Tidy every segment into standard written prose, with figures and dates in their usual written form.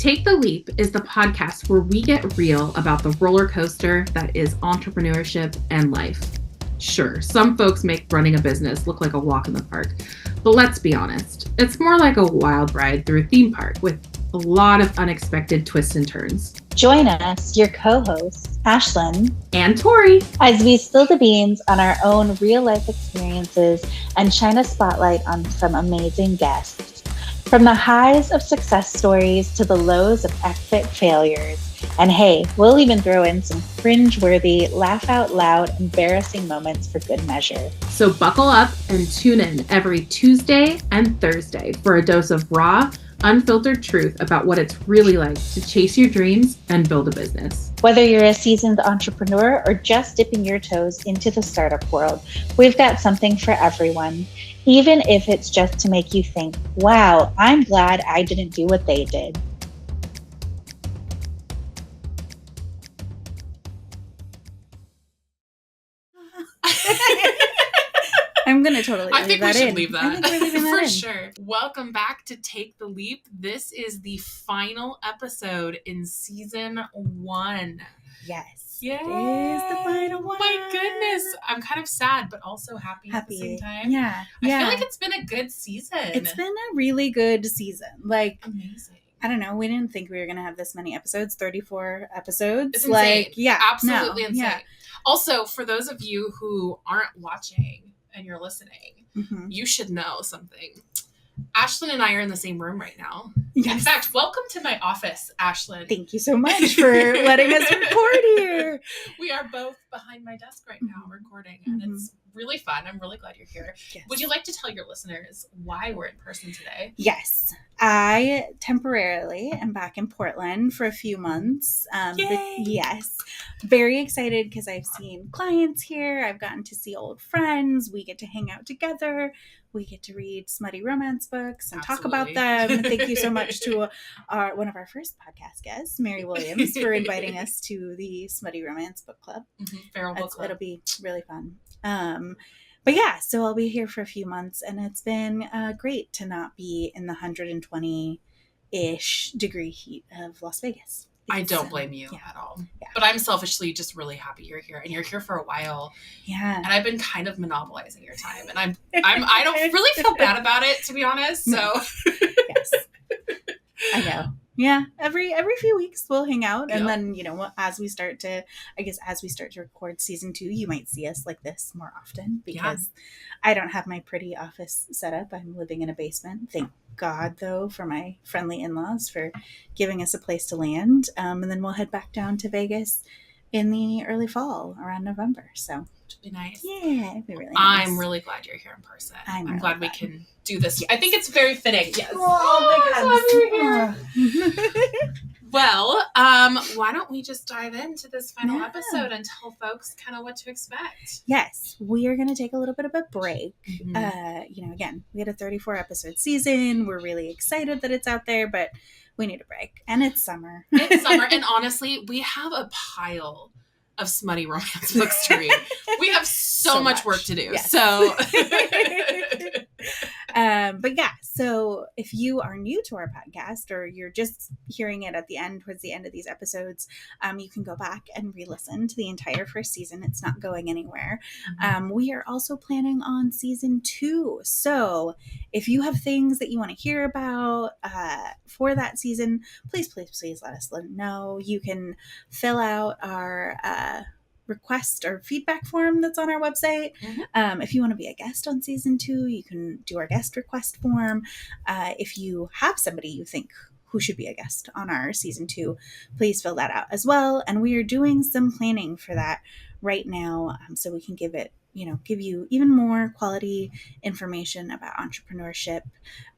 Take the Leap is the podcast where we get real about the roller coaster that is entrepreneurship and life. Sure, some folks make running a business look like a walk in the park, but let's be honest, it's more like a wild ride through a theme park with a lot of unexpected twists and turns. Join us, your co-hosts, Ashlan and Tory, as we spill the beans on our own real-life experiences and shine a spotlight on some amazing guests. From the highs of success stories to the lows of epic failures. And hey, we'll even throw in some cringe-worthy, laugh-out-loud, embarrassing moments for good measure. So buckle up and tune in every Tuesday and Thursday for a dose of raw, unfiltered truth about what it's really like to chase your dreams and build a business. Whether you're a seasoned entrepreneur or just dipping your toes into the startup world, we've got something for everyone. Even if it's just to make you think, wow, I'm glad I didn't do what they did. I'm going to totally I think we should leave that. For in. sure. Welcome back to Take the Leap. This is the final episode in season 1. Yes. Yay. It is the final one. My goodness. I'm kind of sad, but also happy at the same time. Yeah. I feel like it's been a good season. It's been a really good season. Like, amazing. I don't know. We didn't think we were going to have this many episodes, 34 episodes. It's insane. Yeah. Absolutely insane. Yeah. Also, for those of you who aren't watching and you're listening, you should know something. Ashlan and I are in the same room right now. Yes. In fact, welcome to my office, Ashlan. Thank you so much for letting us record here. We are both behind my desk right now recording, and it's really fun. I'm really glad you're here. Yes. Would you like to tell your listeners why we're in person today? Yes. I temporarily am back in Portland for a few months. Yay! Yes. Very excited because I've seen clients here. I've gotten to see old friends. We get to hang out together. We get to read smutty romance books and talk about them. Thank you so much to one of our first podcast guests, Mary Williams, for inviting us to the Smutty Romance Book Club. Feral Book Club. It'll be really fun. But yeah, so I'll be here for a few months, and it's been great to not be in the 120-ish degree heat of Las Vegas. I don't blame you at all. Yeah. But I'm selfishly just really happy you're here, and you're here for a while. Yeah. And I've been kind of monopolizing your time, and I don't really feel bad about it, to be honest. So yes, I know. Yeah, every few weeks we'll hang out, and then as we start to record season 2, you might see us like this more often because I don't have my pretty office set up. I'm living in a basement. Thank God, though, for my friendly in-laws for giving us a place to land, and then we'll head back down to Vegas in the early fall around November. So it'd be nice. Yeah, it'd be really nice. I'm really glad you're here in person. I'm really glad we can do this. Yes. I think it's very fitting. Yes. Oh Well, why don't we just dive into this final episode and tell folks kind of what to expect? Yes, we are going to take a little bit of a break. Again, we had a 34 episode season. We're really excited that it's out there, but we need a break. And it's summer. And honestly, we have a pile of smutty romance books to read. We have so much work to do. Yes. So but yeah, so if you are new to our podcast or you're just hearing it at the end, towards the end of these episodes, you can go back and re-listen to the entire first season. It's not going anywhere. We are also planning on season 2. So if you have things that you want to hear about for that season, please let us know. You can fill out our request or feedback form that's on our website. If you want to be a guest on season 2, you can do our guest request form. If you have somebody you think who should be a guest on our season 2, please fill that out as well. And we are doing some planning for that right now, so we can give you even more quality information about entrepreneurship.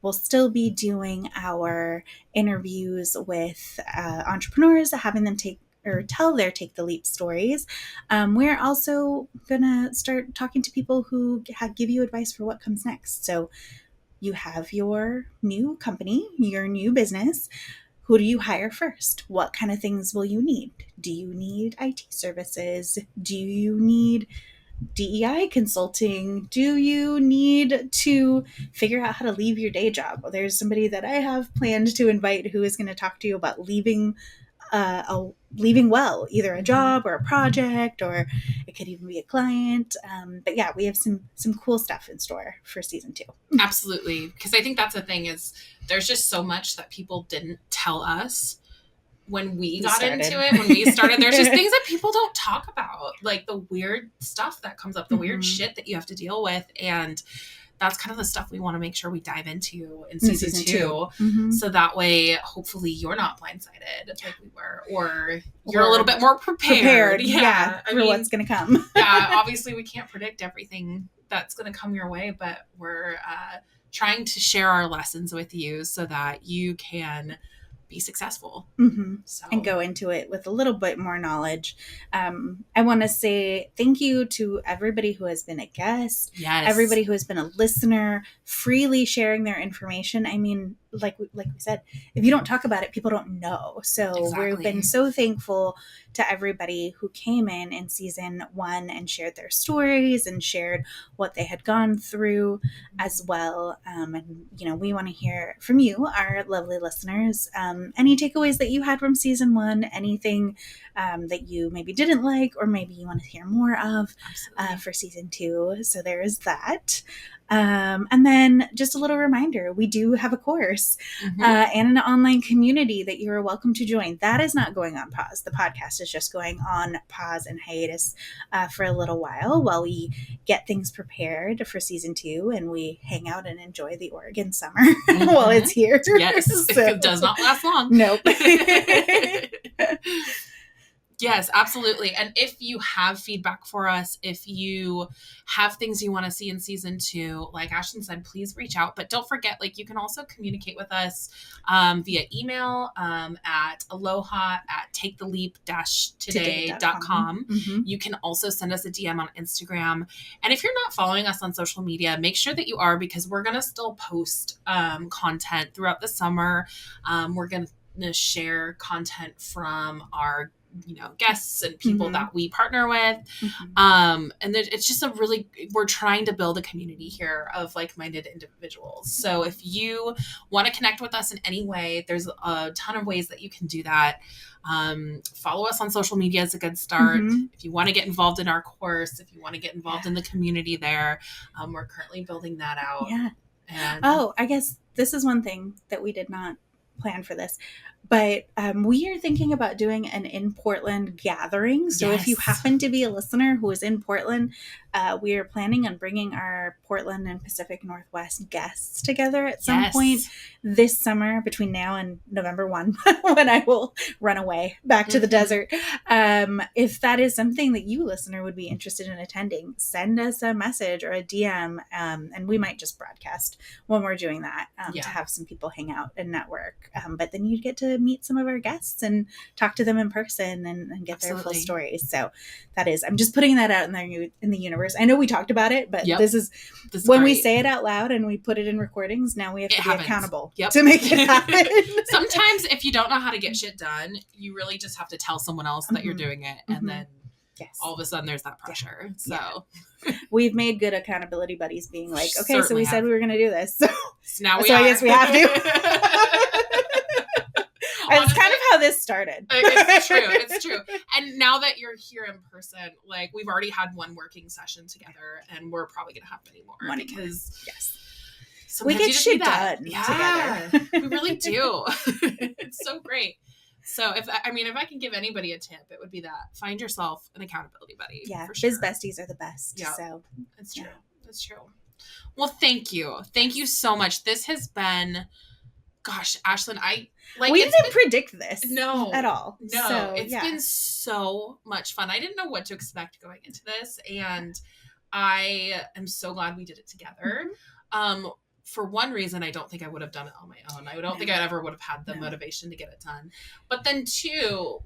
We'll still be doing our interviews with entrepreneurs, having them tell their Take the Leap stories. We're also going to start talking to people who give you advice for what comes next. So you have your new company, your new business. Who do you hire first? What kind of things will you need? Do you need IT services? Do you need DEI consulting? Do you need to figure out how to leave your day job? Well, there's somebody that I have planned to invite who is going to talk to you about leaving well, either a job or a project, or it could even be a client. But yeah, we have some cool stuff in store for season 2. Absolutely. Because I think that's the thing, is there's just so much that people didn't tell us when we got into it, when we started. There's just things that people don't talk about, like the weird stuff that comes up, the weird shit that you have to deal with. And that's kind of the stuff we want to make sure we dive into in season 2. So that way, hopefully you're not blindsided like we were, or you're a little bit more prepared. Yeah, for what's going to come. Yeah, obviously we can't predict everything that's going to come your way, but we're trying to share our lessons with you so that you can be successful. And go into it with a little bit more knowledge. I want to say thank you to everybody who has been a guest, everybody who has been a listener, freely sharing their information. I mean, like we said, if you don't talk about it, people don't know. So we've been so thankful to everybody who came in season 1 and shared their stories and shared what they had gone through as well. And, we want to hear from you, our lovely listeners. Any takeaways that you had from season 1, anything that you maybe didn't like, or maybe you want to hear more of for season 2. So there is that. And then just a little reminder, we do have a course and an online community that you are welcome to join. That is not going on pause. The podcast is just going on pause and hiatus for a little while we get things prepared for season 2 and we hang out and enjoy the Oregon summer while it's here. Yes, so. It does not last long. Nope. Yes, absolutely. And if you have feedback for us, if you have things you want to see in season 2, like Ashlan said, please reach out. But don't forget, you can also communicate with us via email at aloha@taketheleap-today.com. You can also send us a DM on Instagram. And if you're not following us on social media, make sure that you are, because we're going to still post content throughout the summer. We're going to share content from our guests and people that we partner with. And it's just we're trying to build a community here of like-minded individuals. So if you want to connect with us in any way, there's a ton of ways that you can do that. Follow us on social media is a good start. If you want to get involved in our course, if you want to get involved in the community there, we're currently building that out. Yeah. And I guess this is one thing that we did not plan for this, but we are thinking about doing an in Portland gathering. So if you happen to be a listener who is in Portland, we are planning on bringing our Portland and Pacific Northwest guests together at some point this summer between now and November 1, when I will run away back to the desert. If that is something that you, listener, would be interested in attending, send us a message or a DM, and we might just broadcast when we're doing that to have some people hang out and network. But then you'd get to meet some of our guests and talk to them in person and get their full stories. So that is, I'm just putting that out in the universe. I know we talked about it, but this is when we say it out loud and we put it in recordings, now we have to be accountable to make it happen. Sometimes if you don't know how to get shit done, you really just have to tell someone else that you're doing it. And then all of a sudden there's that pressure. So we've made good accountability buddies being like, okay, so we said we were going to do this. So now I guess we have to. It's kind of how this started. It's true. And now that you're here in person, we've already had one working session together, and we're probably going to have many more because we get shit done together. We really do. It's so great. So if I can give anybody a tip, it would be that find yourself an accountability buddy. Yeah, for sure. Biz besties are the best. Yeah, so it's true. It's true. Well, thank you so much. This has been. Gosh, Ashlan, we didn't predict this. No. At all. No. So, it's been so much fun. I didn't know what to expect going into this, and I am so glad we did it together. For one reason, I don't think I would have done it on my own. I don't think I ever would have had the motivation to get it done. But then two,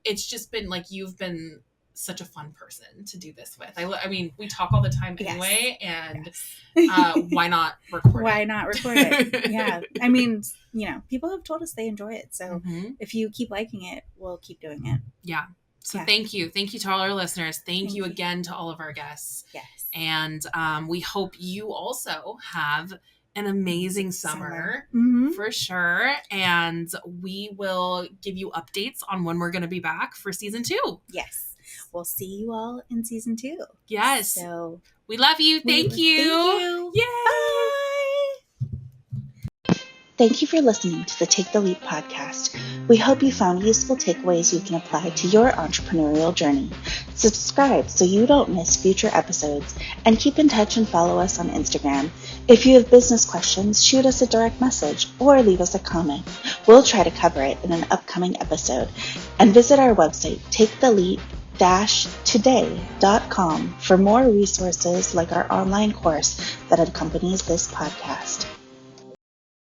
it's just been you've been such a fun person to do this with. I mean, we talk all the time anyway, and why not record Why not record it? Yeah. I mean, people have told us they enjoy it. So if you keep liking it, we'll keep doing it. Yeah. So thank you. Thank you to all our listeners. Thank you again to all of our guests. Yes. And we hope you also have an amazing summer. For sure. And we will give you updates on when we're going to be back for season 2. Yes. We'll see you all in season 2. Yes. So we love you. Thank you. Thank you. Yay. Bye. Thank you for listening to the Take the Leap podcast. We hope you found useful takeaways you can apply to your entrepreneurial journey. Subscribe so you don't miss future episodes, and keep in touch and follow us on Instagram. If you have business questions, shoot us a direct message or leave us a comment. We'll try to cover it in an upcoming episode. And visit our website, taketheleap-today.com, for more resources like our online course that accompanies this podcast.